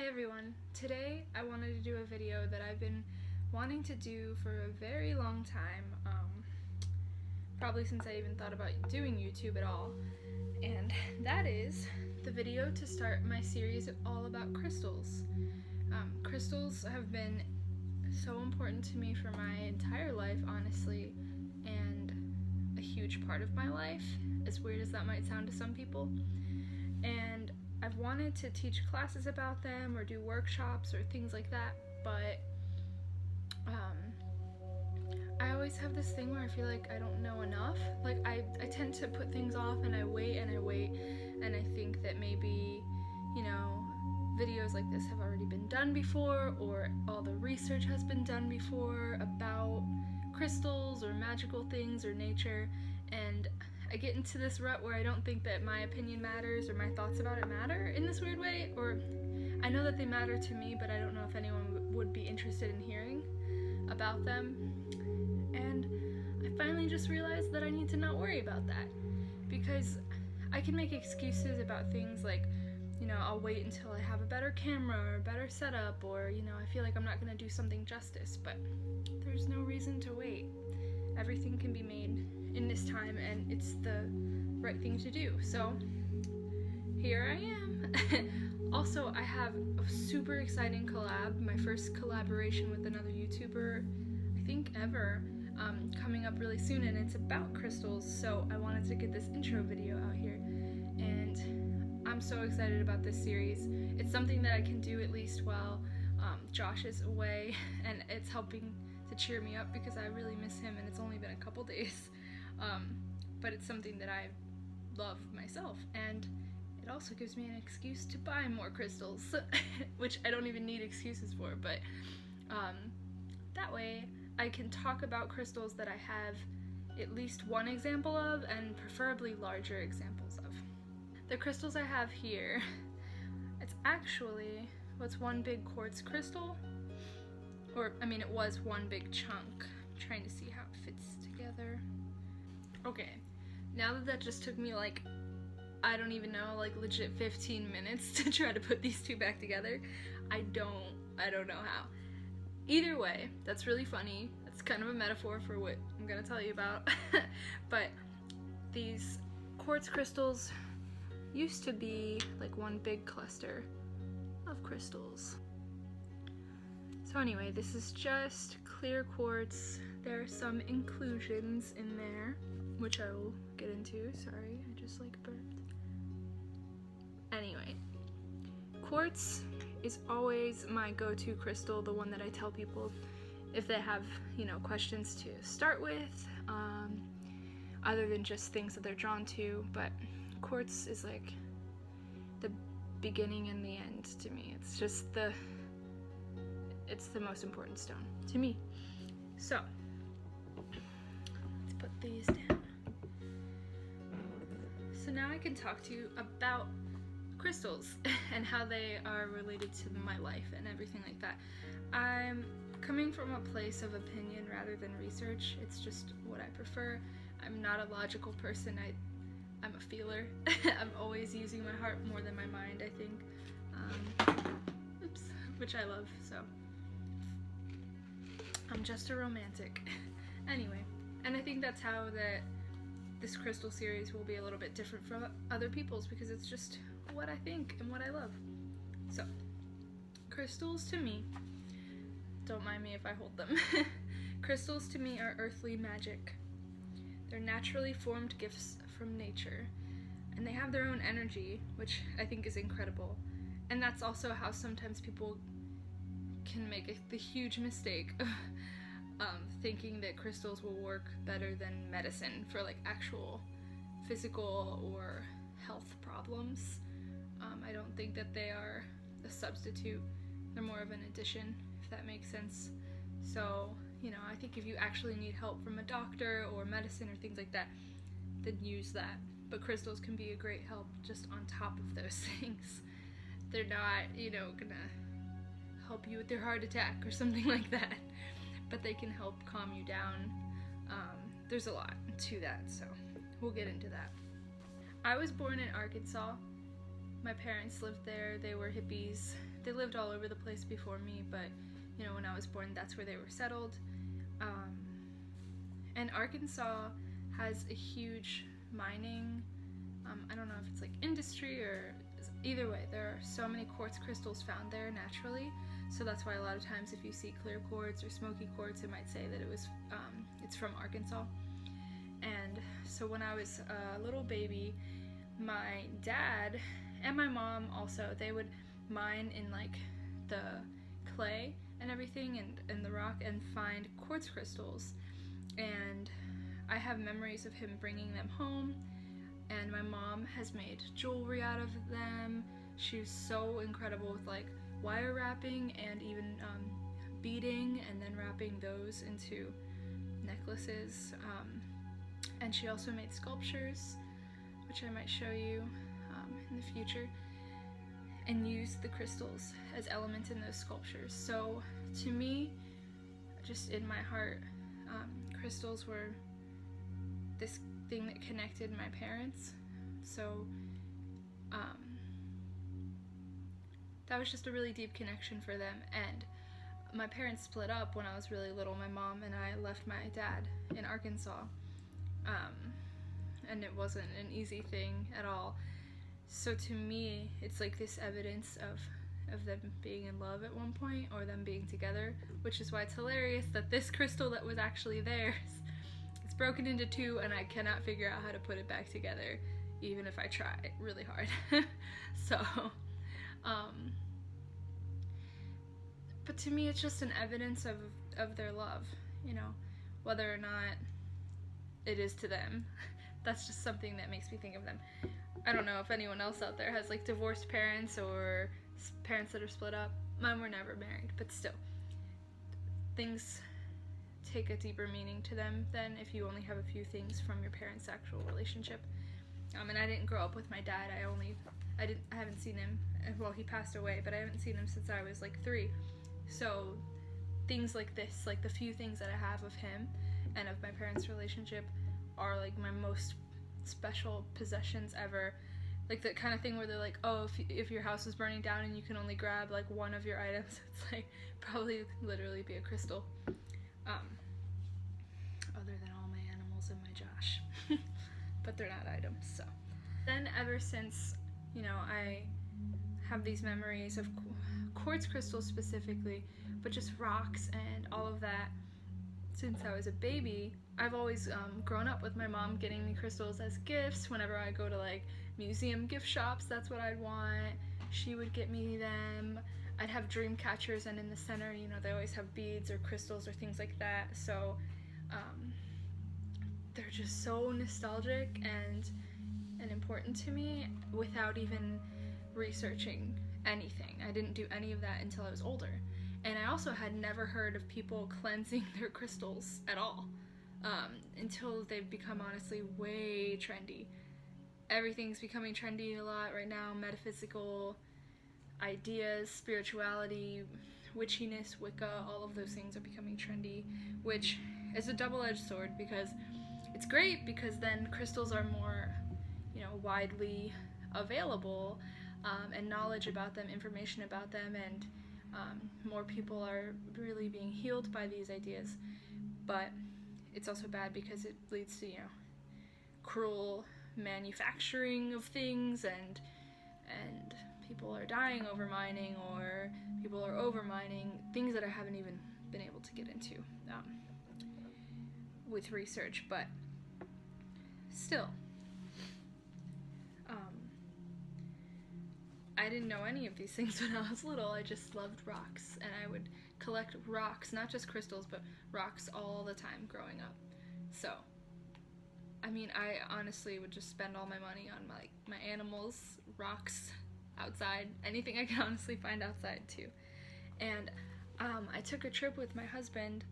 Hi everyone! Today I wanted to do a video that I've been wanting to do for a very long time, probably since I even thought about doing YouTube at all, and that is the video to start my series all about crystals. Crystals have been so important to me for my entire life, honestly, and a huge part of my life, as weird as that might sound to some people. And I've wanted to teach classes about them or do workshops or things like that, but I always have this thing where I feel like I don't know enough. Like I tend to put things off and I wait and I wait, and I think that maybe, you know, videos like this have already been done before, or all the research has been done before about crystals or magical things or nature, and I get into this rut where I don't think that my opinion matters or my thoughts about it matter in this weird way, or I know that they matter to me, but I don't know if anyone would be interested in hearing about them. And I finally just realized that I need to not worry about that, because I can make excuses about things like, you know, I'll wait until I have a better camera or a better setup, or, you know, I feel like I'm not going to do something justice, but there's no reason to wait. Everything can be made in this time, and it's the right thing to do. So here I am. Also, I have a super exciting collab, my first collaboration with another YouTuber, I think ever, coming up really soon, and it's about crystals, so I wanted to get this intro video out here, and I'm so excited about this series. It's something that I can do at least while Josh is away, and it's helping to cheer me up because I really miss him, and it's only been a couple days. But it's something that I love myself, and it also gives me an excuse to buy more crystals, which I don't even need excuses for, but that way I can talk about crystals that I have at least one example of, and preferably larger examples of. The crystals I have here, it's actually what's one big quartz crystal, or I mean it was one big chunk. I'm trying to see how it fits together. Okay, now that just took me like, I don't even know, like legit 15 minutes to try to put these two back together. I don't know how. Either way, that's really funny. That's kind of a metaphor for what I'm gonna tell you about. But these quartz crystals used to be like one big cluster of crystals. So anyway, this is just clear quartz. There are some inclusions in there, which I will get into. Sorry, I just like burped. Anyway, quartz is always my go-to crystal, the one that I tell people if they have, you know, questions to start with, other than just things that they're drawn to. But quartz is like the beginning and the end to me. It's just it's the most important stone to me. So let's put these down. So now I can talk to you about crystals and how they are related to my life and everything like that. I'm coming from a place of opinion rather than research. It's just what I prefer. I'm not a logical person. I'm a feeler. I'm always using my heart more than my mind, I think. Oops, which I love, so I'm just a romantic. Anyway, and I think that's how this crystal series will be a little bit different from other people's, because it's just what I think and what I love. So, crystals to me, don't mind me if I hold them. Crystals to me are earthly magic. They're naturally formed gifts from nature, and they have their own energy, which I think is incredible. And that's also how sometimes people can make the huge mistake of thinking that crystals will work better than medicine for like actual physical or health problems. I don't think that they are a substitute. They're more of an addition, if that makes sense. So, you know, I think if you actually need help from a doctor or medicine or things like that, then use that. But crystals can be a great help just on top of those things. They're not, you know, gonna help you with your heart attack or something like that, but they can help calm you down. There's a lot to that, so we'll get into that. I was born in Arkansas. My parents lived there. They were hippies they lived all over the place before me, but you know, when I was born, that's where they were settled. And Arkansas has a huge mining, I don't know if it's like industry or either way, there are so many quartz crystals found there naturally. So that's why a lot of times if you see clear quartz or smoky quartz, it might say that it's from Arkansas. And so when I was a little baby, my dad and my mom also, they would mine in like the clay and everything and the rock and find quartz crystals. And I have memories of him bringing them home, and my mom has made jewelry out of them. She was so incredible with like wire wrapping and even beading and then wrapping those into necklaces. And she also made sculptures, which I might show you in the future, and used the crystals as elements in those sculptures. So to me, just in my heart, crystals were this thing that connected my parents. So that was just a really deep connection for them. And my parents split up when I was really little. My mom and I left my dad in Arkansas, and it wasn't an easy thing at all. So to me, it's like this evidence of them being in love at one point, or them being together, which is why it's hilarious that this crystal that was actually theirs, it's broken into two, and I cannot figure out how to put it back together, even if I try really hard. So, but to me, it's just an evidence of their love, you know, whether or not it is to them. That's just something that makes me think of them. I don't know if anyone else out there has like divorced parents or parents that are split up. Mine were never married, but still, things take a deeper meaning to them than if you only have a few things from your parents' actual relationship. And I didn't grow up with my dad. I haven't seen him. Well, he passed away, but I haven't seen him since I was like 3. So things like this, like the few things that I have of him and of my parents' relationship, are like my most special possessions ever. Like the kind of thing where they're like, oh, if your house is burning down and you can only grab like one of your items, it's like probably literally be a crystal. Other than all my animals and my Josh. But they're not items. So then ever since, you know, I have these memories of quartz crystals specifically, but just rocks and all of that since I was a baby. I've always grown up with my mom getting me crystals as gifts. Whenever I go to like museum gift shops, that's what I'd want. She would get me them. I'd have dream catchers, and in the center, you know, they always have beads or crystals or things like that. So they're just so nostalgic and important to me without even researching anything. I didn't do any of that until I was older. And I also had never heard of people cleansing their crystals at all, until they've become honestly way trendy. Everything's becoming trendy a lot right now. Metaphysical ideas, spirituality, witchiness, Wicca, all of those things are becoming trendy, which is a double-edged sword, because it's great because then crystals are more, you know, widely available, and knowledge about them, information about them, and more people are really being healed by these ideas. But it's also bad because it leads to, you know, cruel manufacturing of things, and people are dying over mining, or people are over mining, things that I haven't even been able to get into with research. But still, I didn't know any of these things when I was little. I just loved rocks, and I would collect rocks, not just crystals, but rocks all the time growing up. So, I mean, I honestly would just spend all my money on my animals, rocks, outside, anything I can honestly find outside too. And I took a trip with my husband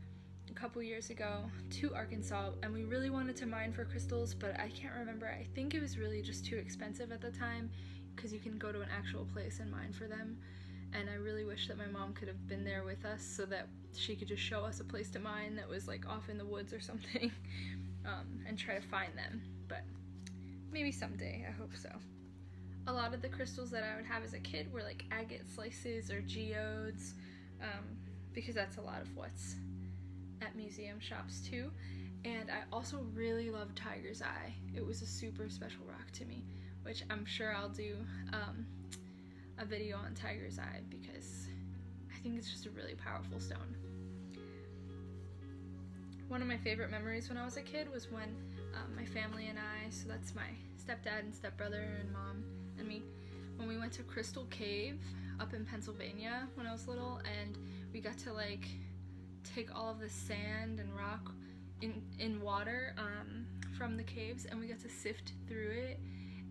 a couple years ago to Arkansas, and we really wanted to mine for crystals, but I can't remember. I think it was really just too expensive at the time, because you can go to an actual place and mine for them. And I really wish that my mom could have been there with us so that she could just show us a place to mine that was like off in the woods or something, and try to find them. But maybe someday, I hope so. A lot of the crystals that I would have as a kid were like agate slices or geodes, because that's a lot of what's at museum shops too. And I also really love tiger's eye. It was a super special rock to me, which I'm sure I'll do a video on tiger's eye because I think it's just a really powerful stone. One of my favorite memories when I was a kid was when my family and I, so that's my stepdad and stepbrother and mom and me, when we went to Crystal Cave up in Pennsylvania when I was little, and we got to like take all of the sand and rock in water from the caves, and we got to sift through it,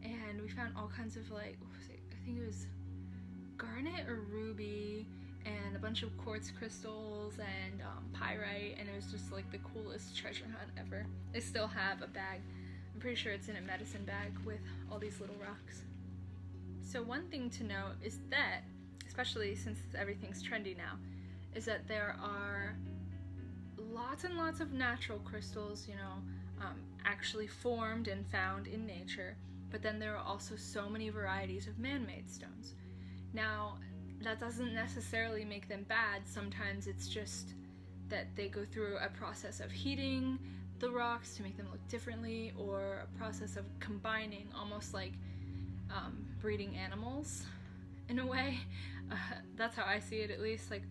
and we found all kinds of like, what was it? I think it was garnet or ruby and a bunch of quartz crystals and pyrite, and it was just like the coolest treasure hunt ever. I still have a bag, I'm pretty sure it's in a medicine bag with all these little rocks. So one thing to note is that, especially since everything's trendy now, is that there are lots and lots of natural crystals, you know, actually formed and found in nature, but then there are also so many varieties of man-made stones. Now, that doesn't necessarily make them bad. Sometimes it's just that they go through a process of heating the rocks to make them look differently, or a process of combining, almost like breeding animals in a way. That's how I see it, at least, like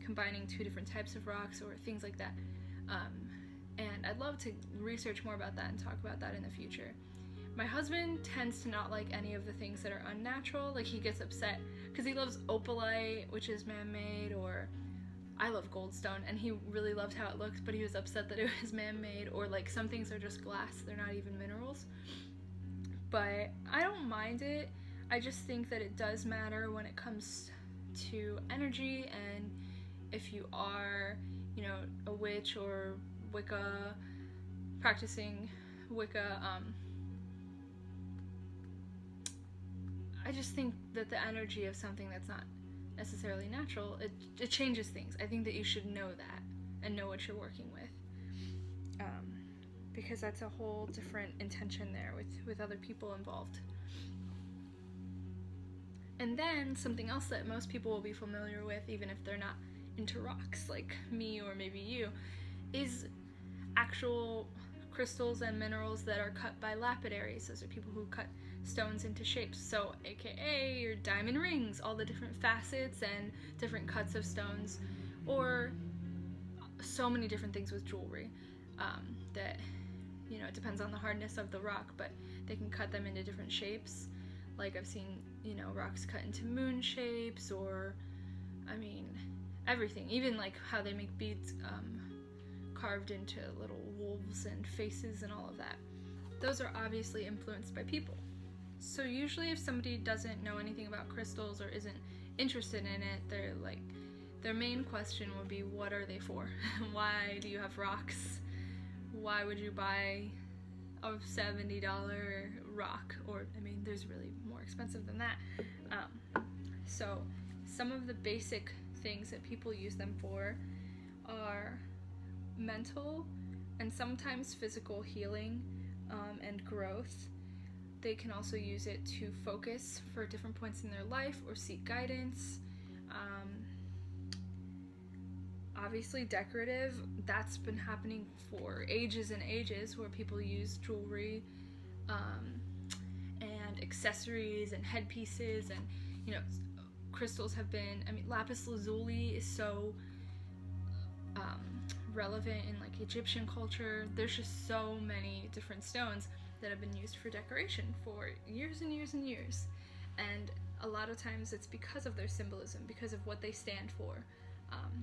combining two different types of rocks or things like that. And I'd love to research more about that and talk about that in the future. My husband tends to not like any of the things that are unnatural. Like, he gets upset because he loves opalite, which is man-made, or I love goldstone, and he really loved how it looked, but he was upset that it was man-made, or like some things are just glass, they're not even minerals. But I don't mind it. I just think that it does matter when it comes to energy, and if you are, you know, a witch or Wicca, practicing Wicca, I just think that the energy of something that's not necessarily natural, it changes things. I think that you should know that and know what you're working with, because that's a whole different intention there with other people involved. And then something else that most people will be familiar with, even if they're not into rocks like me or maybe you, is actual crystals and minerals that are cut by lapidaries. Those are people who cut stones into shapes. So aka your diamond rings, all the different facets and different cuts of stones, or so many different things with jewelry that, you know, it depends on the hardness of the rock, but they can cut them into different shapes. Like, I've seen, you know, rocks cut into moon shapes, or I mean everything, even like how they make beads carved into little wolves and faces and all of that. Those are obviously influenced by people. So usually if somebody doesn't know anything about crystals or isn't interested in it, their main question would be, what are they for? Why do you have rocks? Why would you buy a $70 rock? Or, I mean, there's really more expensive than that. So some of the basic things that people use them for are mental and sometimes physical healing and growth. They can also use it to focus for different points in their life or seek guidance. Obviously decorative, that's been happening for ages and ages, where people use jewelry and accessories and headpieces, and, you know, crystals have been, I mean, lapis lazuli is so relevant in like Egyptian culture. There's just so many different stones that have been used for decoration for years and years and years, and a lot of times it's because of their symbolism, because of what they stand for,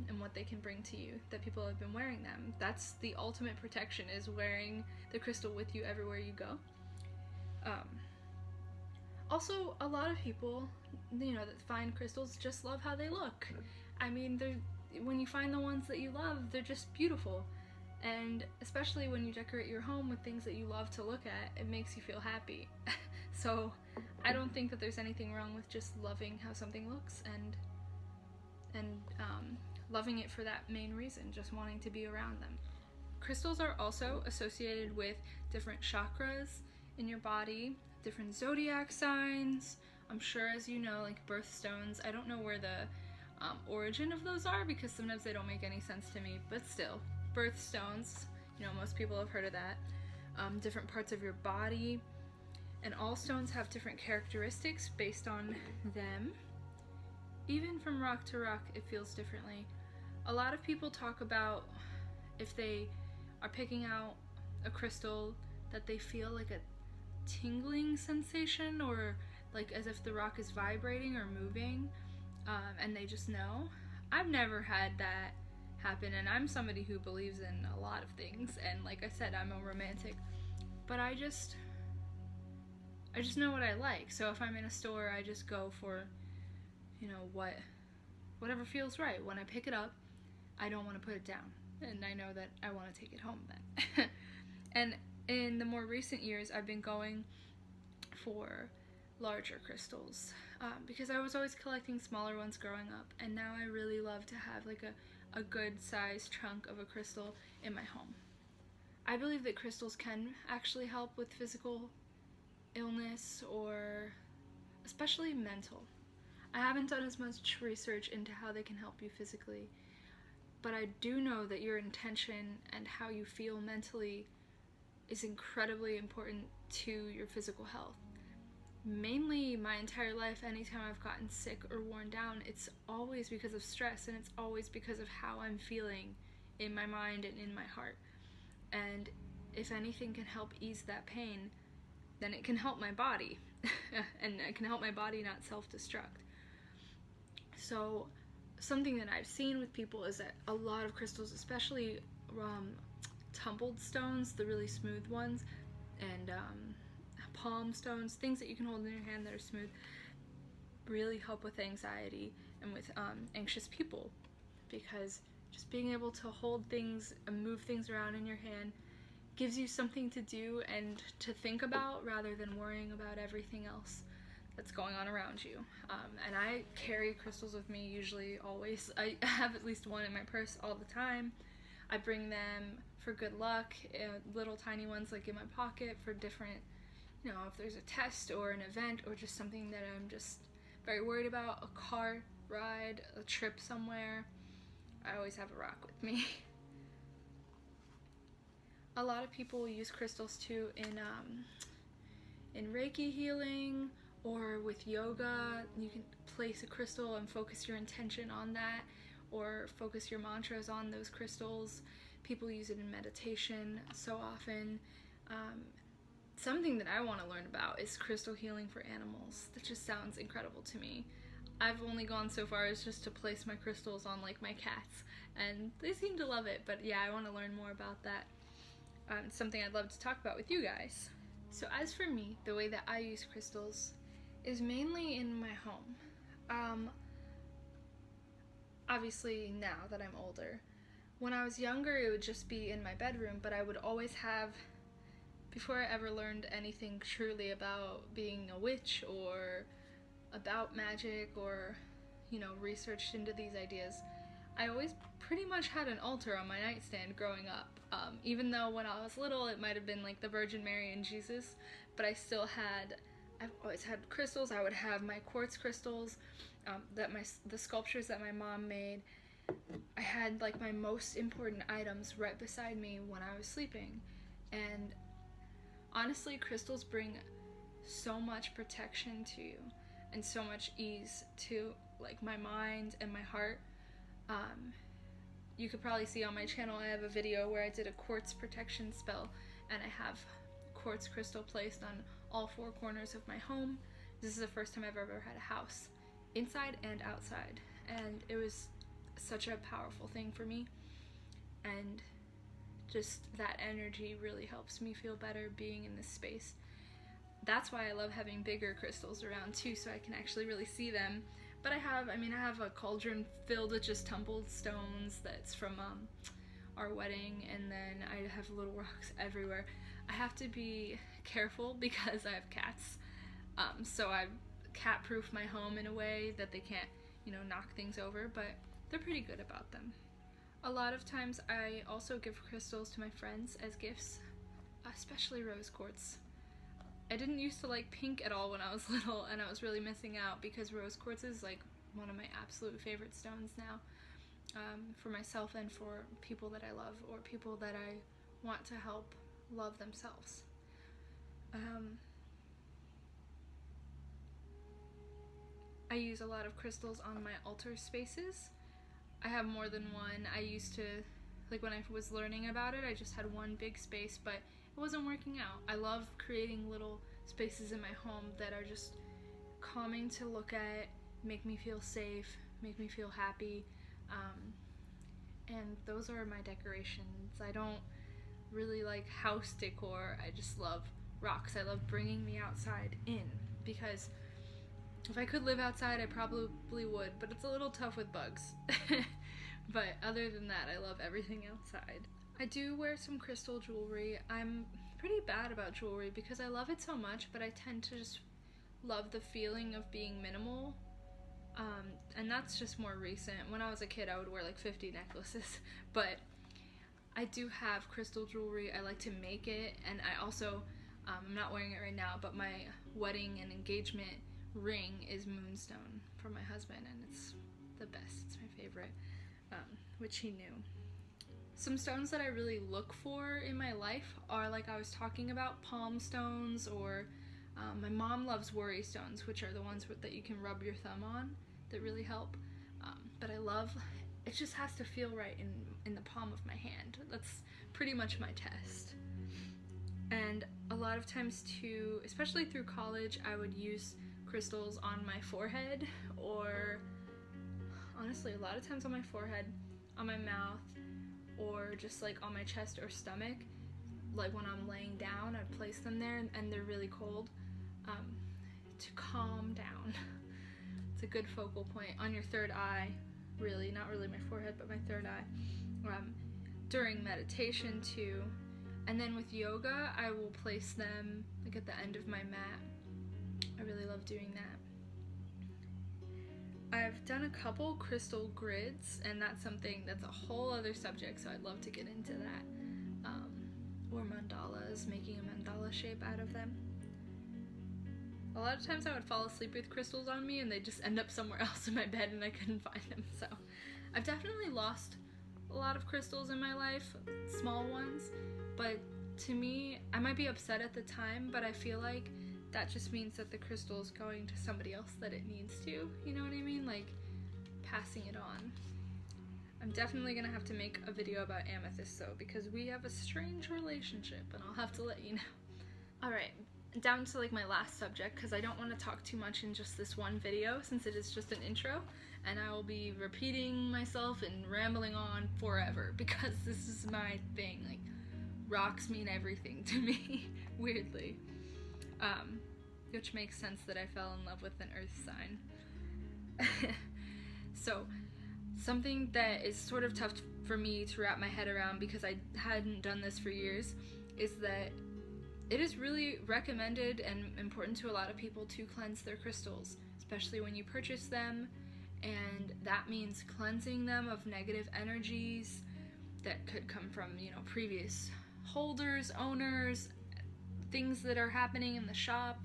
and what they can bring to you, that people have been wearing them. That's the ultimate protection, is wearing the crystal with you everywhere you go. Also, a lot of people, you know, that find crystals just love how they look. I mean, when you find the ones that you love, they're just beautiful. And especially when you decorate your home with things that you love to look at, it makes you feel happy. So I don't think that there's anything wrong with just loving how something looks and loving it for that main reason, just wanting to be around them. Crystals are also associated with different chakras in your body, different zodiac signs, I'm sure, as you know, like birthstones, I don't know where the origin of those are because sometimes they don't make any sense to me, but still, birthstones, you know, most people have heard of that. Different parts of your body, and all stones have different characteristics based on them. Even from rock to rock, it feels differently. A lot of people talk about if they are picking out a crystal that they feel like a tingling sensation, or like as if the rock is vibrating or moving, and they just know. I've never had that happen, and I'm somebody who believes in a lot of things, and like I said, I'm a romantic, but I just know what I like. So if I'm in a store, I just go for, you know, whatever feels right. When I pick it up, I don't want to put it down, and I know that I want to take it home then. And in the more recent years, I've been going for larger crystals, because I was always collecting smaller ones growing up, and now I really love to have like a good sized chunk of a crystal in my home. I believe that crystals can actually help with physical illness, or especially mental. I haven't done as much research into how they can help you physically, but I do know that your intention and how you feel mentally is incredibly important to your physical health. Mainly my entire life, anytime I've gotten sick or worn down, it's always because of stress, and it's always because of how I'm feeling in my mind and in my heart. And if anything can help ease that pain, then it can help my body. And it can help my body not self-destruct. So something that I've seen with people is that a lot of crystals, especially tumbled stones, the really smooth ones, and palm stones, things that you can hold in your hand that are smooth, really help with anxiety and with anxious people, because just being able to hold things and move things around in your hand gives you something to do and to think about, rather than worrying about everything else that's going on around you. And I carry crystals with me usually, always. I have at least one in my purse all the time. I bring them for good luck, little tiny ones like in my pocket for different, you know, if there's a test or an event or just something that I'm just very worried about, a car ride, a trip somewhere. I always have a rock with me. A lot of people use crystals too in Reiki healing, or with yoga. You can place a crystal and focus your intention on that, or focus your mantras on those crystals. People use it in meditation so often. Something that I want to learn about is crystal healing for animals. That just sounds incredible to me. I've only gone so far as just to place my crystals on like my cats, and they seem to love it, but yeah, I want to learn more about that. It's something I'd love to talk about with you guys. So as for me, the way that I use crystals is mainly in my home. Obviously now that I'm older. When I was younger, it would just be in my bedroom, but I would always have, before I ever learned anything truly about being a witch or about magic, or, you know, researched into these ideas, I always pretty much had an altar on my nightstand growing up. Even though when I was little it might have been like the Virgin Mary and Jesus, but I've always had crystals. I would have my quartz crystals, the sculptures that my mom made. I had like my most important items right beside me when I was sleeping. And honestly, crystals bring so much protection to you and so much ease to like my mind and my heart. You could probably see on my channel I have a video where I did a quartz protection spell, and I have quartz crystal placed on all four corners of my home. This is the first time I've ever had a house, inside and outside, and it was such a powerful thing for me, and just that energy really helps me feel better being in this space. That's why I love having bigger crystals around too, so I can actually really see them. But I have a cauldron filled with just tumbled stones that's from our wedding, and then I have little rocks everywhere. I have to be careful because I have cats, so I cat-proof my home in a way that they can't, you know, knock things over, but they're pretty good about them. A lot of times I also give crystals to my friends as gifts, especially rose quartz. I didn't used to like pink at all when I was little, and I was really missing out because rose quartz is like one of my absolute favorite stones now, for myself and for people that I love or people that I want to help love themselves. I use a lot of crystals on my altar spaces. I have more than one. I used to, like when I was learning about it, I just had one big space, but it wasn't working out. I love creating little spaces in my home that are just calming to look at, make me feel safe, make me feel happy, and those are my decorations. I don't really like house decor. I just love rocks. I love bringing the outside in, because if I could live outside, I probably would, but it's a little tough with bugs. But other than that, I love everything outside. I do wear some crystal jewelry. I'm pretty bad about jewelry because I love it so much, but I tend to just love the feeling of being minimal. And that's just more recent. When I was a kid, I would wear like 50 necklaces, but I do have crystal jewelry. I like to make it, and I also, I'm not wearing it right now, but my wedding and engagement ring is moonstone from my husband, and it's the best. It's my favorite, which he knew. Some stones that I really look for in my life are, like I was talking about, palm stones, or my mom loves worry stones, which are the ones that you can rub your thumb on that really help. But I love, it just has to feel right in the palm of my hand. That's pretty much my test. And a lot of times too, especially through college, I would use crystals on my forehead, or honestly a lot of times on my forehead, on my mouth, or just like on my chest or stomach. Like when I'm laying down, I'd place them there, and they're really cold, to calm down. It's a good focal point on your third eye, really, not really my forehead, but my third eye, during meditation too. And then with yoga, I will place them like at the end of my mat. I really love doing that. I've done a couple crystal grids, and that's something that's a whole other subject, so I'd love to get into that. Or mandalas, making a mandala shape out of them. A lot of times I would fall asleep with crystals on me, and they'd just end up somewhere else in my bed, and I couldn't find them. So I've definitely lost a lot of crystals in my life, small ones, but to me, I might be upset at the time, but I feel like that just means that the crystal is going to somebody else that it needs to, you know what I mean? Like, passing it on. I'm definitely gonna have to make a video about amethyst though, because we have a strange relationship, and I'll have to let you know. Alright, down to like my last subject, because I don't want to talk too much in just this one video, since it is just an intro, and I will be repeating myself and rambling on forever, because this is my thing. Like, rocks mean everything to me, weirdly. Which makes sense that I fell in love with an earth sign. So, something that is sort of tough for me to wrap my head around, because I hadn't done this for years, is that it is really recommended and important to a lot of people to cleanse their crystals, especially when you purchase them, and that means cleansing them of negative energies that could come from, you know, previous holders, owners, things that are happening in the shop.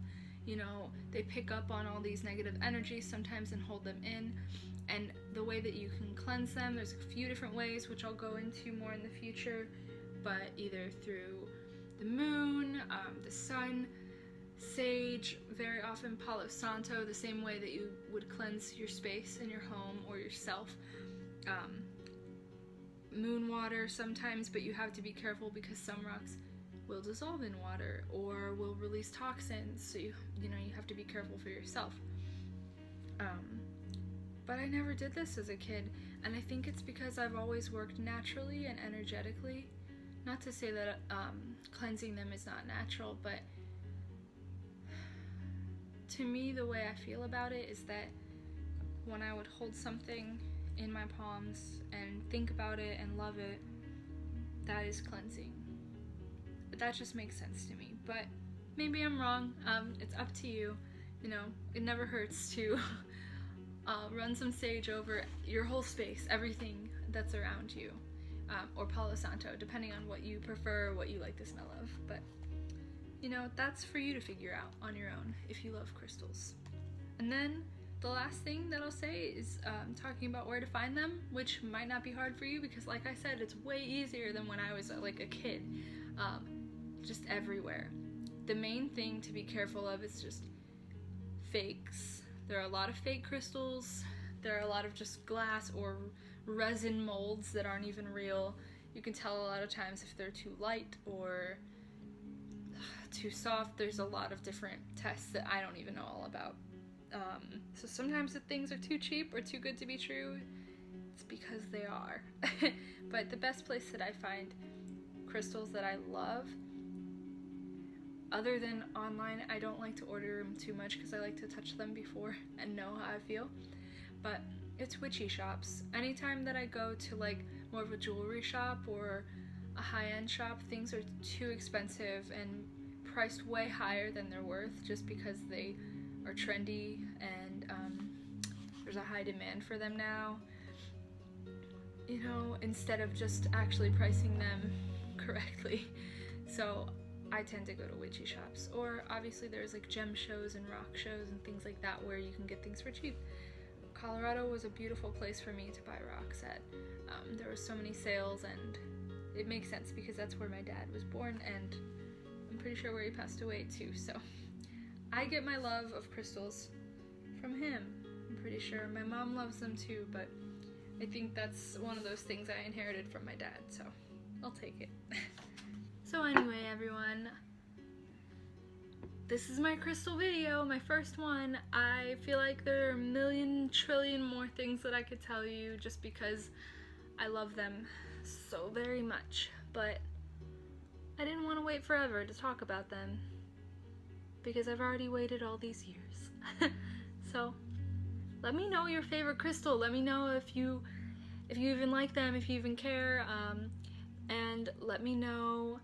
You know, they pick up on all these negative energies sometimes and hold them in. And the way that you can cleanse them, there's a few different ways, which I'll go into more in the future, but either through the moon, the sun, sage, very often Palo Santo, the same way that you would cleanse your space in your home or yourself. Moon water sometimes, but you have to be careful because some rocks will dissolve in water or will release toxins, so you have to be careful for yourself. But I never did this as a kid, and I think it's because I've always worked naturally and energetically. Not to say that cleansing them is not natural, but to me, the way I feel about it is that when I would hold something in my palms and think about it and love it, that is cleansing. That just makes sense to me, but maybe I'm wrong. It's up to you. You know, it never hurts to run some sage over your whole space, everything that's around you, or Palo Santo, depending on what you prefer, what you like the smell of. But you know, that's for you to figure out on your own if you love crystals. And then the last thing that I'll say is talking about where to find them, which might not be hard for you because, like I said, it's way easier than when I was like a kid. Just everywhere. The main thing to be careful of is just fakes. There are a lot of fake crystals. There are a lot of just glass or resin molds that aren't even real. You can tell a lot of times if they're too light or too soft. There's a lot of different tests that I don't even know all about. So sometimes if things are too cheap or too good to be true, it's because they are. But the best place that I find crystals that I love, other than online, I don't like to order them too much because I like to touch them before and know how I feel, but it's witchy shops. Anytime that I go to like more of a jewelry shop or a high-end shop, things are too expensive and priced way higher than they're worth just because they are trendy and there's a high demand for them now, you know, instead of just actually pricing them correctly. So I tend to go to witchy shops, or obviously there's like gem shows and rock shows and things like that where you can get things for cheap. Colorado was a beautiful place for me to buy rocks at. There were so many sales, and it makes sense because that's where my dad was born, and I'm pretty sure where he passed away too. So I get my love of crystals from him. I'm pretty sure my mom loves them too, but I think that's one of those things I inherited from my dad, so I'll take it. So anyway, everyone, this is my crystal video, my first one. I feel like there are a million trillion more things that I could tell you just because I love them so very much, but I didn't want to wait forever to talk about them because I've already waited all these years. So let me know your favorite crystal. Let me know if you even like them, if you even care, and let me know,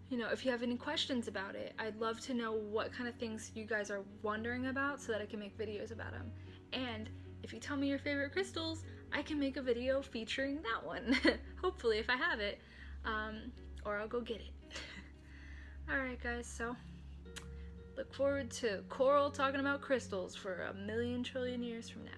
you know, if you have any questions about it. I'd love to know what kind of things you guys are wondering about so that I can make videos about them. And if you tell me your favorite crystals, I can make a video featuring that one. Hopefully, if I have it, or I'll go get it. Alright guys, so look forward to Coral talking about crystals for a million trillion years from now.